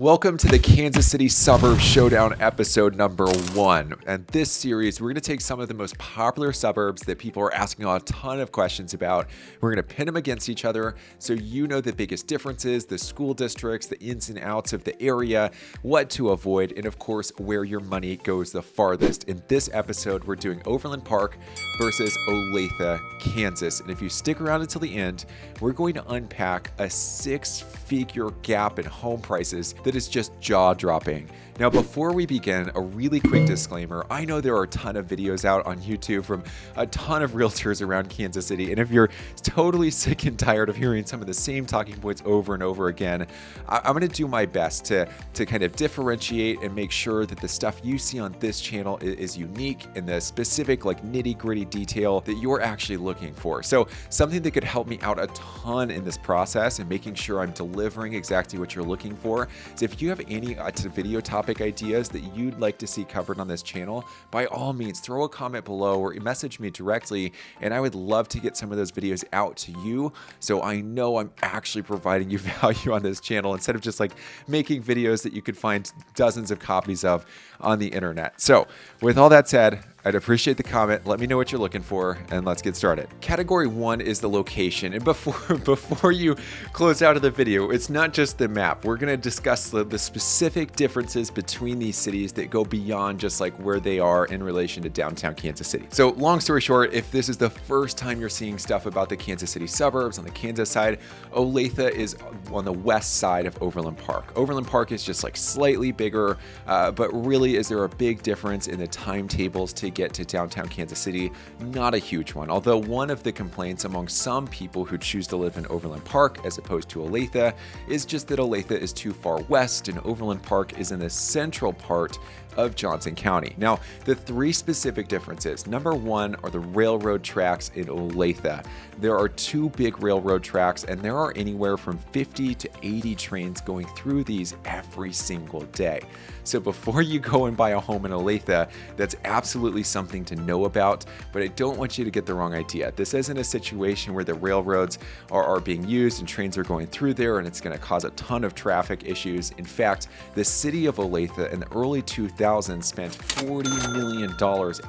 Welcome to the Kansas City Suburbs Showdown episode number 1. And this series, we're going to take some of the most popular suburbs that people are asking a ton of questions about. We're going to pit them against each other so you know the biggest differences, the school districts, the ins and outs of the area, what to avoid, and of course, where your money goes the farthest. In this episode, we're doing Overland Park versus Olathe, Kansas. And if you stick around until the end, we're going to unpack a 6-figure gap in home prices that is just jaw-dropping. Now, before we begin, a really quick disclaimer. I know there are a ton of videos out on YouTube from a ton of realtors around Kansas City, and if you're totally sick and tired of hearing some of the same talking points over and over again, I'm going to do my best to kind of differentiate and make sure that the stuff you see on this channel is unique and the specific, like, nitty-gritty detail that you're actually looking for. So something that could help me out a ton in this process and making sure I'm delivering exactly what you're looking for is if you have any video topic ideas that you'd like to see covered on this channel, by all means, throw a comment below or message me directly, and I would love to get some of those videos out to you so I know I'm actually providing you value on this channel instead of just like making videos that you could find dozens of copies of on the internet. So with all that said, I'd appreciate the comment. Let me know what you're looking for, and let's get started. Category 1 is the location. And before you close out of the video, it's not just the map. We're going to discuss the specific differences between these cities that go beyond just like where they are in relation to downtown Kansas City. So long story short, if this is the first time you're seeing stuff about the Kansas City suburbs on the Kansas side, Olathe is on the west side of Overland Park. Overland Park is just like slightly bigger, but really is there a big difference in the timetables to get to downtown Kansas City? Not a huge one, although one of the complaints among some people who choose to live in Overland Park as opposed to Olathe is just that Olathe is too far west and Overland Park is in the central part of Johnson County. Now, the 3 specific differences. Number 1 are the railroad tracks in Olathe. There are 2 big railroad tracks, and there are anywhere from 50 to 80 trains going through these every single day. So before you go and buy a home in Olathe, that's absolutely something to know about, but I don't want you to get the wrong idea. This isn't a situation where the railroads are being used and trains are going through there and it's going to cause a ton of traffic issues. In fact, the city of Olathe in the early 2000s spent $40 million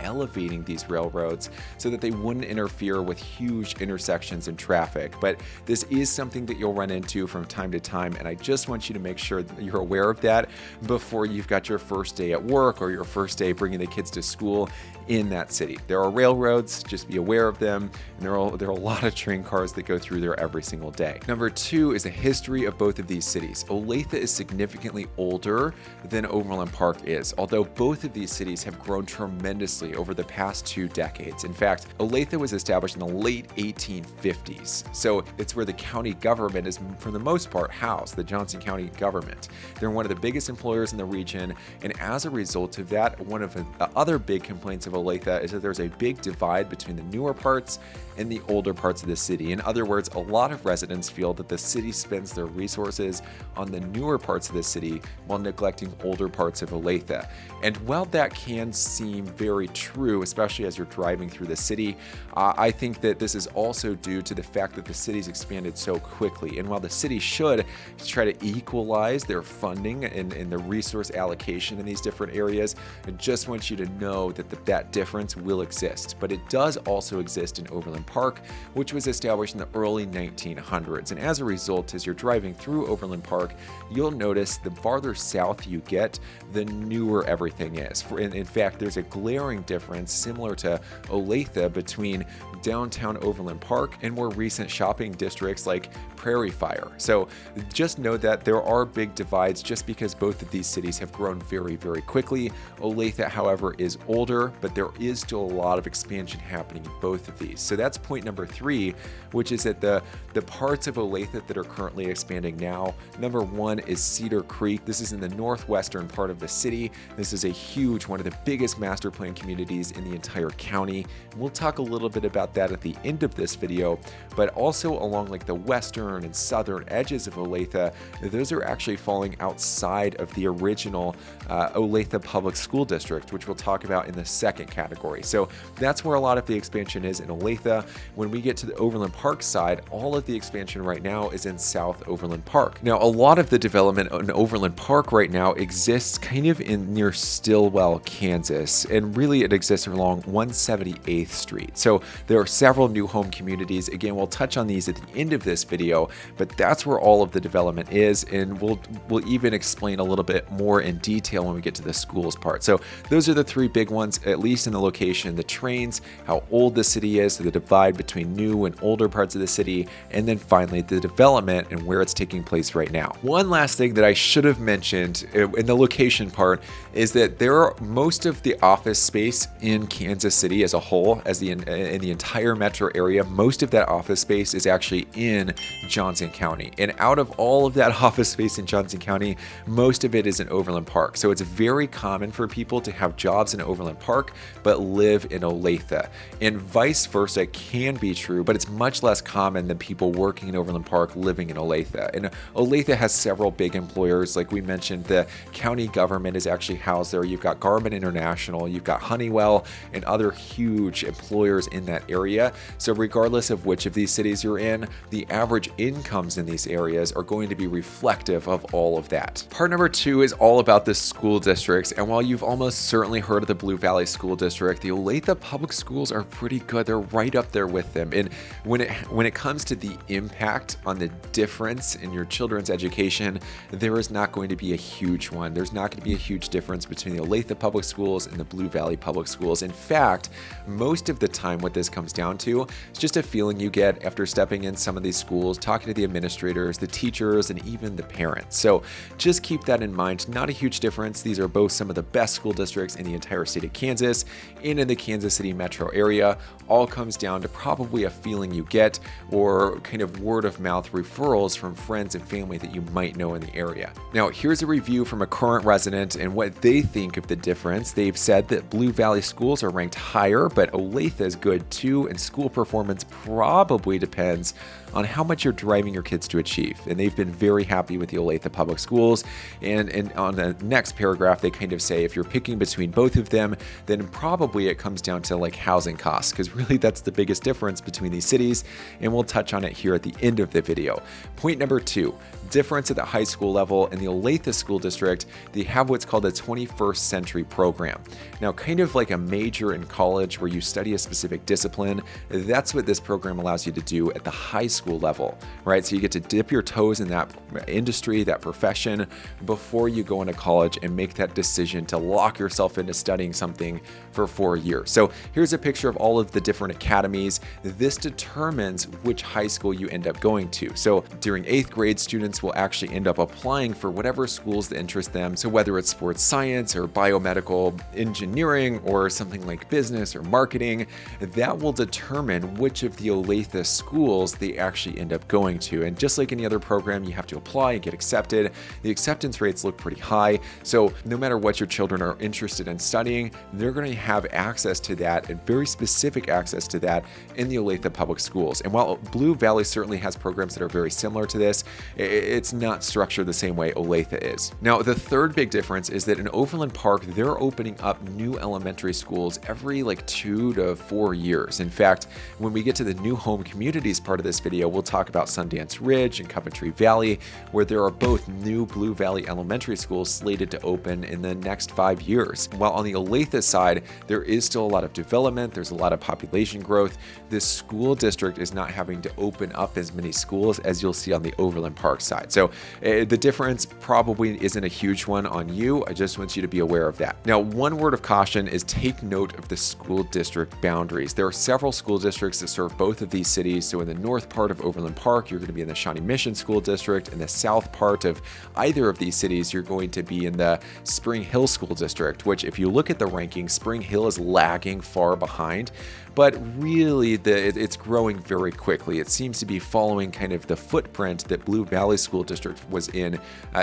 elevating these railroads so that they wouldn't interfere with huge intersections and traffic. But this is something that you'll run into from time to time, and I just want you to make sure that you're aware of that before you've got your first day at work or your first day bringing the kids to school in that city. There are railroads, just be aware of them, and there are a lot of train cars that go through there every single day. Number 2 is the history of both of these cities. Olathe is significantly older than Overland Park is, although both of these cities have grown tremendously over the past 2 decades. In fact, Olathe was established in the late 1850s, so it's where the county government is, for the most part, housed, the Johnson County government. They're one of the biggest employers in the region, and as a result of that, one of the other big complaints of Olathe is that there's a big divide between the newer parts and the older parts of the city. In other words, a lot of residents feel that the city spends their resources on the newer parts of the city while neglecting older parts of Olathe. And while that can seem very true, especially as you're driving through the city, I think that this is also due to the fact that the city's expanded so quickly. And while the city should try to equalize their funding and the resource allocation in these different areas, I just want you to know that that difference will exist. But it does also exist in Overland Park, which was established in the early 1900s. And as a result, as you're driving through Overland Park, you'll notice the farther south you get, the newer everything is. In fact, there's a glaring difference similar to Olathe between downtown Overland Park and more recent shopping districts like Prairie Fire. So just know that there are big divides just because both of these cities have grown very, very quickly. Olathe, however, is older, but there is still a lot of expansion happening in both of these. So that's point number 3, which is that the parts of Olathe that are currently expanding now, number 1 is Cedar Creek. This is in the northwestern part of the city. This is a huge, one of the biggest master plan communities in the entire county. We'll talk a little bit about that at the end of this video, but also along like the western and southern edges of Olathe, those are actually falling outside of the original Olathe Public School District, which we'll talk about in the second category. So that's where a lot of the expansion is in Olathe. When we get to the Overland Park side, all of the expansion right now is in South Overland Park. Now, a lot of the development in Overland Park right now exists kind of in near Stillwell, Kansas, and really it exists along 178th Street. So there are several new home communities. Again, we'll touch on these at the end of this video, but that's where all of the development is, and we'll even explain a little bit more in detail when we get to the schools part. So those are the three big ones, at least in the location: the trains, how old the city is, so the divide between new and older parts of the city, and then finally the development and where it's taking place right now. One last thing that I should have mentioned in the location part is that there are most of the office space in Kansas City as a whole, in the entire metro area, most of that office space is actually in Johnson County. And out of all of that office space in Johnson County, most of it is in Overland Park. So it's very common for people to have jobs in Overland Park but live in Olathe. And vice versa can be true, but it's much less common than people working in Overland Park living in Olathe. And Olathe has several big employers. Like we mentioned, the county government is actually housed there. You've got Garmin International, you've got Honeywell, and other huge employers in that area. So regardless of which of these cities you're in, the average incomes in these areas are going to be reflective of all of that. Part number 2 is all about the school districts. And while you've almost certainly heard of the Blue Valley School District, the Olathe public schools are pretty good. They're right up there with them. And when it comes to the impact on the difference in your children's education, there is not going to be a huge one. There's not going to be a huge difference between the Olathe public schools and the Blue Valley public schools. In fact, most of the time what this comes down to is just a feeling you get after stepping in some of these schools, talking to the administrators, the teachers, and even the parents. So just keep that in mind. Not a huge difference. These are both some of the best school districts in the entire state of Kansas and in the Kansas City metro area. All comes down to probably a feeling you get or kind of word of mouth referrals from friends and family that you might know in the area. Now, here's a review from a current resident and what they think of the difference. They've said that Blue Valley schools are ranked higher, but Olathe is good too, and school performance probably depends on how much you're driving your kids to achieve. And they've been very happy with the Olathe public schools. And on the next paragraph, they kind of say if you're picking between both of them, then probably it comes down to like housing costs, because really that's the biggest difference between these cities. And we'll touch on it here at the end of the video. Point number 2, difference at the high school level. In the Olathe School District, they have what's called a 21st century program. Now, kind of like a major in college where you study a specific discipline, that's what this program allows you to do at the high school level, right? So you get to dip your toes in that industry, that profession, before you go into college and make that decision to lock yourself into studying something for 4 years. So here's a picture of all of the different academies. This determines which high school you end up going to. So during 8th grade, students will actually end up applying for whatever schools that interest them. So whether it's sports science or biomedical engineering or something like business or marketing, that will determine which of the Olathe schools they actually end up going to. And just like any other program, you have to apply and get accepted. The acceptance rates look pretty high. So no matter what your children are interested in studying, they're going to have access to that, and very specific access to that, in the Olathe public schools. And while Blue Valley certainly has programs that are very similar to this, it's not structured the same way Olathe is. Now, the third big difference is that in Overland Park, they're opening up new elementary schools every like 2 to 4 years. In fact, when we get to the new home communities part of this video, we'll talk about Sundance Ridge and Coventry Valley, where there are both new Blue Valley elementary schools slated to open in the next 5 years. While on the Olathe side, there is still a lot of development, there's a lot of population growth. This school district is not having to open up as many schools as you'll see on the Overland Park side. So the difference probably isn't a huge one on you. I just want you to be aware of that. Now, one word of caution is take note of the school district boundaries. There are several school districts that serve both of these cities. So in the north part of Overland Park, you're going to be in the Shawnee Mission School District. In the south part of either of these cities, you're going to be in the Spring Hill School District, which if you look at the rankings, Spring Hill is lagging far behind. but really it's growing very quickly. It seems to be following kind of the footprint that Blue Valley School District was in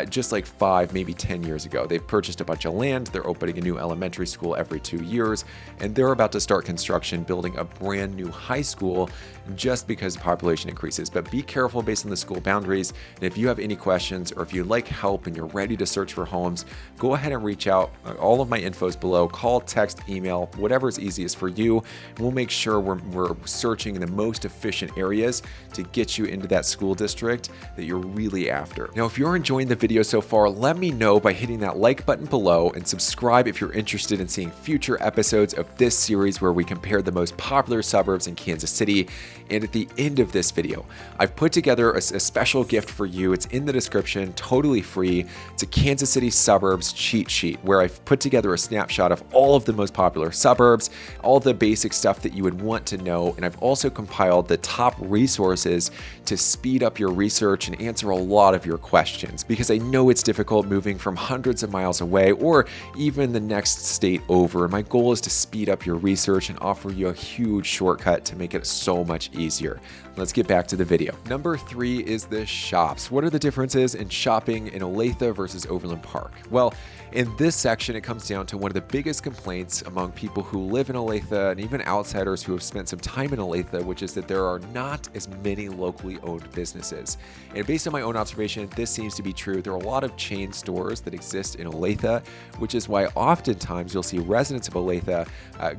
just like 5, maybe 10 years ago. They've purchased a bunch of land. They're opening a new elementary school every 2 years, and they're about to start construction building a brand new high school just because population increases. But be careful based on the school boundaries. And if you have any questions or if you'd like help and you're ready to search for homes, go ahead and reach out. All of my info is below. Call, text, email, whatever is easiest for you. We'll make sure we're searching the most efficient areas to get you into that school district that you're really after. Now, if you're enjoying the video so far, let me know by hitting that like button below and subscribe if you're interested in seeing future episodes of this series where we compare the most popular suburbs in Kansas City. And at the end of this video, I've put together a special gift for you. It's in the description, totally free. It's a Kansas City suburbs cheat sheet where I've put together a snapshot of all of the most popular suburbs, all the basic stuff that you would want to know. And I've also compiled the top resources to speed up your research and answer a lot of your questions, because I know it's difficult moving from hundreds of miles away or even the next state over. And my goal is to speed up your research and offer you a huge shortcut to make it so much easier. Let's get back to the video. Number 3 is the shops. What are the differences in shopping in Olathe versus Overland Park? Well, in this section, it comes down to one of the biggest complaints among people who live in Olathe and even outsiders who have spent some time in Olathe, which is that there are not as many locally owned businesses. And based on my own observation, this seems to be true. There are a lot of chain stores that exist in Olathe, which is why oftentimes you'll see residents of Olathe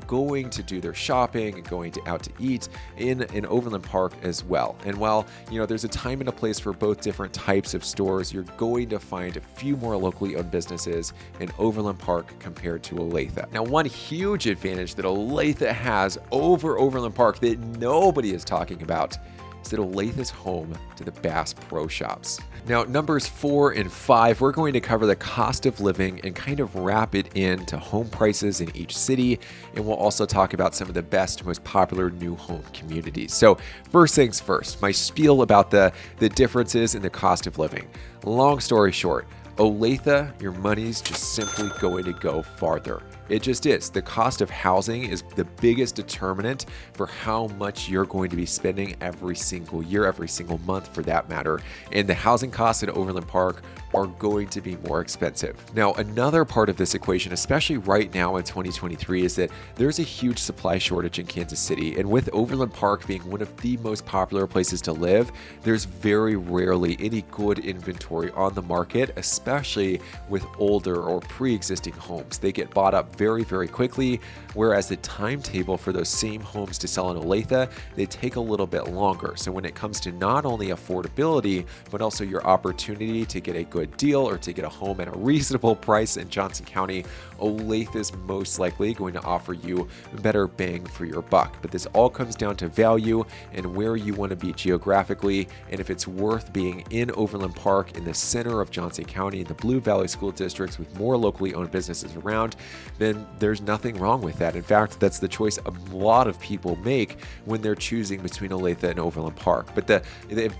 going to do their shopping and going out to eat in Overland Park as well. And while there's a time and a place for both different types of stores, you're going to find a few more locally owned businesses in Overland Park compared to Olathe. Now, one huge advantage that Olathe has over Overland Park that nobody is talking about is that Olathe is home to the Bass Pro Shops. Now, numbers 4 and 5, we're going to cover the cost of living and kind of wrap it into home prices in each city. And we'll also talk about some of the best, most popular new home communities. So first things first, my spiel about the differences in the cost of living. Long story short, Olathe, your money's just simply going to go farther. It just is. The cost of housing is the biggest determinant for how much you're going to be spending every single year, every single month for that matter. And the housing costs in Overland Park are going to be more expensive. Now, another part of this equation, especially right now in 2023, is that there's a huge supply shortage in Kansas City. And with Overland Park being one of the most popular places to live, there's very rarely any good inventory on the market, especially with older or pre-existing homes. They get bought up very, very quickly, whereas the timetable for those same homes to sell in Olathe, they take a little bit longer. So when it comes to not only affordability, but also your opportunity to get a good deal or to get a home at a reasonable price in Johnson County, Olathe is most likely going to offer you a better bang for your buck. But this all comes down to value and where you want to be geographically, and if it's worth being in Overland Park in the center of Johnson County, in the Blue Valley School Districts with more locally owned businesses around, then there's nothing wrong with that. In fact, that's the choice a lot of people make when they're choosing between Olathe and Overland Park. But the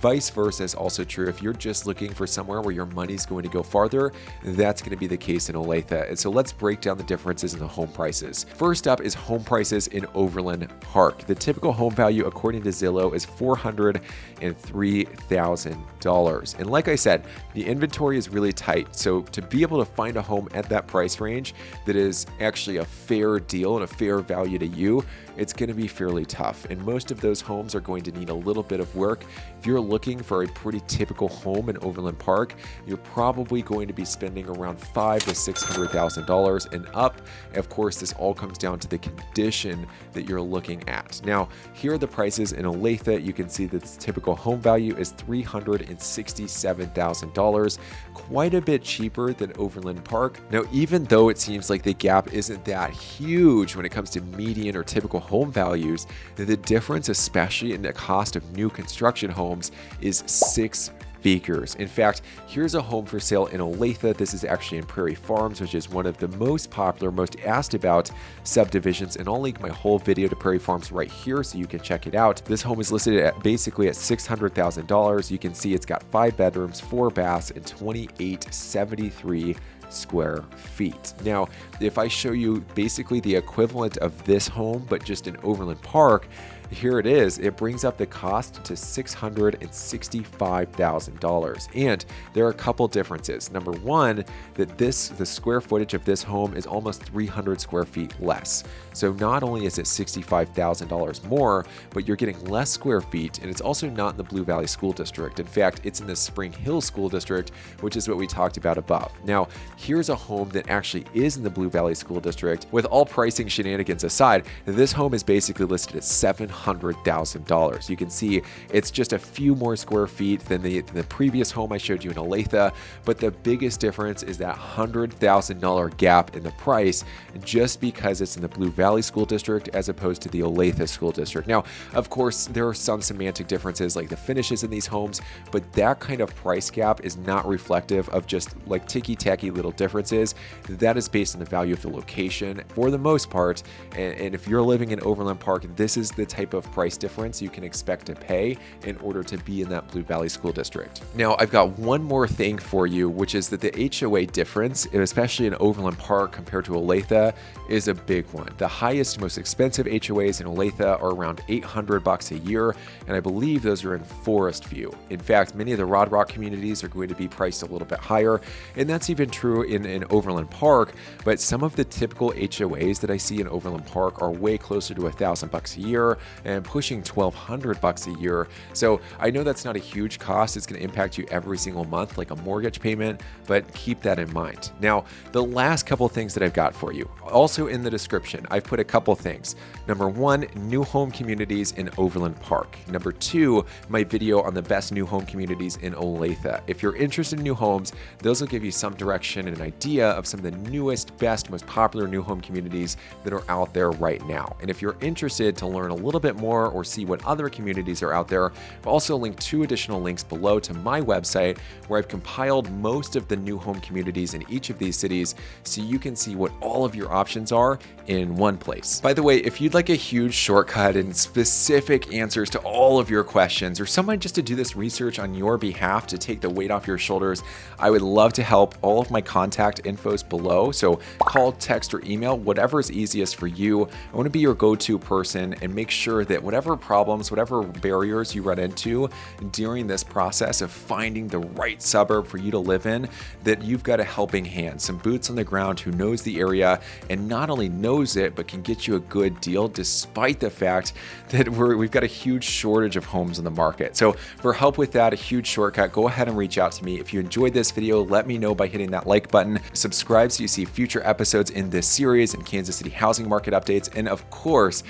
vice versa is also true. If you're just looking for somewhere where your money's going to go farther, that's going to be the case in Olathe. And so let's break down the differences in the home prices. First up is home prices in Overland Park. The typical home value, according to Zillow, is $403,000. And like I said, the inventory is really tight. So to be able to find a home at that price range that is actually a fair deal and a fair value to you, it's going to be fairly tough. And most of those homes are going to need a little bit of work. If you're looking for a pretty typical home in Overland Park, you're probably going to be spending around $500,000 to $600,000 and up. Of course, this all comes down to the condition that you're looking at. Now, here are the prices in Olathe. You can see that the typical home value is $367,000, quite a bit cheaper than Overland Park. Now, even though it seems like the gap isn't that huge when it comes to median or typical home values, the difference, especially in the cost of new construction homes, is 6 figures. In fact, here's a home for sale in Olathe. This is actually in Prairie Farms, which is one of the most popular, most asked about subdivisions. And I'll link my whole video to Prairie Farms right here so you can check it out. This home is listed at basically at $600,000. You can see it's got 5 bedrooms, 4 baths, and 2873 square feet. Now, if I show you basically the equivalent of this home, but just in Overland Park, here it is. It brings up the cost to $665,000. And there are a couple differences. Number one, that the square footage of this home is almost 300 square feet less. So not only is it $65,000 more, but you're getting less square feet, and it's also not in the Blue Valley School District. In fact, it's in the Spring Hill School District, which is what we talked about above. Now, here's a home that actually is in the Blue Valley School District. With all pricing shenanigans aside, this home is basically listed at $700,000. You can see it's just a few more square feet than the previous home I showed you in Olathe, but the biggest difference is that $100,000 gap in the price just because it's in the Blue Valley School District as opposed to the Olathe School District. Now, of course, there are some semantic differences like the finishes in these homes, but that kind of price gap is not reflective of just like ticky-tacky little differences. That is based on the value of the location for the most part. And if you're living in Overland Park, this is the type of price difference you can expect to pay in order to be in that Blue Valley School District. Now, I've got one more thing for you, which is that the HOA difference, especially in Overland Park compared to Olathe, is a big one. The highest, most expensive HOAs in Olathe are around $800 a year, and I believe those are in Forest View. In fact, many of the Rod Rock communities are going to be priced a little bit higher, and that's even true in Overland Park, but some of the typical HOAs that I see in Overland Park are way closer to $1,000 a year and pushing $1,200 a year. So I know that's not a huge cost. It's going to impact you every single month like a mortgage payment, but keep that in mind. Now, the last couple things that I've got for you, also in the description, I've put a couple things. Number one, new home communities in Overland Park. Number two, my video on the best new home communities in Olathe. If you're interested in new homes, those will give you some direction and an idea of some of the newest, best, most popular new home communities that are out there right now. And if you're interested to learn a little bit more or see what other communities are out there, I've also linked 2 additional links below to my website where I've compiled most of the new home communities in each of these cities so you can see what all of your options are in one place. By the way, if you'd like a huge shortcut and specific answers to all of your questions, or someone just to do this research on your behalf to take the weight off your shoulders, I would love to help. All of my contact info is below, so call, text, or email, whatever is easiest for you. I want to be your go-to person and make sure that whatever problems, whatever barriers you run into during this process of finding the right suburb for you to live in, that you've got a helping hand, some boots on the ground who knows the area and not only knows it, but can get you a good deal despite the fact that we've got a huge shortage of homes in the market. So for help with that, a huge shortcut, go ahead and reach out to me. If you enjoyed this video, let me know by hitting that like button, subscribe so you see future episodes in this series and Kansas City housing market updates, and of course,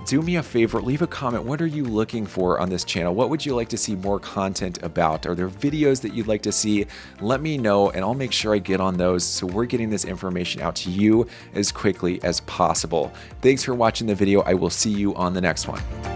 do me a favor, leave a comment. What are you looking for on this channel? What would you like to see more content about? Are there videos that you'd like to see? Let me know and I'll make sure I get on those so we're getting this information out to you as quickly as possible. Thanks for watching the video. I will see you on the next one.